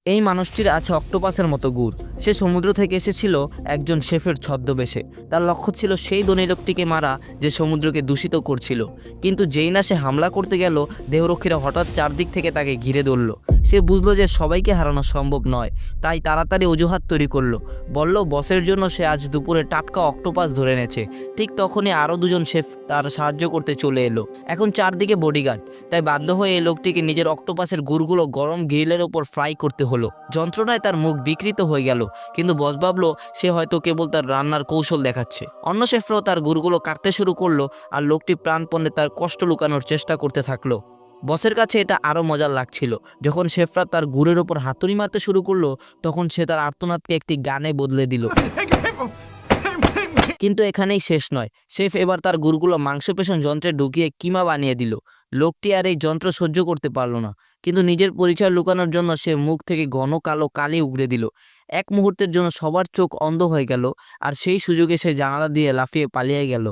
এই মানুষটির আছে অক্টোপাসের মতো গুড়। সে সমুদ্র থেকে এসেছিল একজন শেফের ছদ্মবেশে। তার লক্ষ্য ছিল সেই ধনী লোকটিকে মারা যে সমুদ্রকে দূষিত করছিল। কিন্তু যেই না সে হামলা করতে গেল, দেহরক্ষীরা হঠাৎ চারদিক থেকে তাকে ঘিরে ধরল। সে বুঝলো যে সবাইকে হারানো সম্ভব নয়, তাই তাড়াতাড়ি অজুহাত তৈরি করলো। বলল বসের জন্য সে আজ দুপুরে টাটকা অক্টোপাস ধরে এনেছে। ঠিক তখনই আরও দুজন শেফ তার সাহায্য করতে চলে এলো। এখন চারদিকে বডিগার্ড, তাই বাধ্য হয়ে এই লোকটিকে নিজের অক্টোপাসের গুড়গুলো গরম গ্রিলের ওপর ফ্রাই করতে হলো। যন্ত্রণায় তার মুখ বিকৃত হয়ে গেল, কিন্তু বস ভাবলো সে হয়তো কেবল তার রান্নার কৌশল দেখাচ্ছে। অন্য শেফরাও তার গুড়গুলো কাটতে শুরু করলো, আর লোকটি প্রাণপণে তার কষ্ট লুকানোর চেষ্টা করতে থাকলো। বসের কাছে এটা আরও মজার লাগছিল। যখন শেফরা তার গুড়ের ওপর হাতুড়ি মারতে শুরু করলো, তখন সে তার আর্তনাদকে একটি গানে বদলে দিল। কিন্তু এখানেই শেষ নয়। শেফ এবার তার গুড়গুলো মাংসপেষণ যন্ত্রে ঢুকিয়ে কিমা বানিয়ে দিল। লোকটি আর এই যন্ত্র সহ্য করতে পারলো না, কিন্তু নিজের পরিচয় লুকানোর জন্য সে মুখ থেকে ঘন কালো কালি উগড়ে দিল। এক মুহূর্তের জন্য সবার চোখ অন্ধ হয়ে গেল, আর সেই সুযোগে সে জানালা দিয়ে লাফিয়ে পালিয়ে গেল।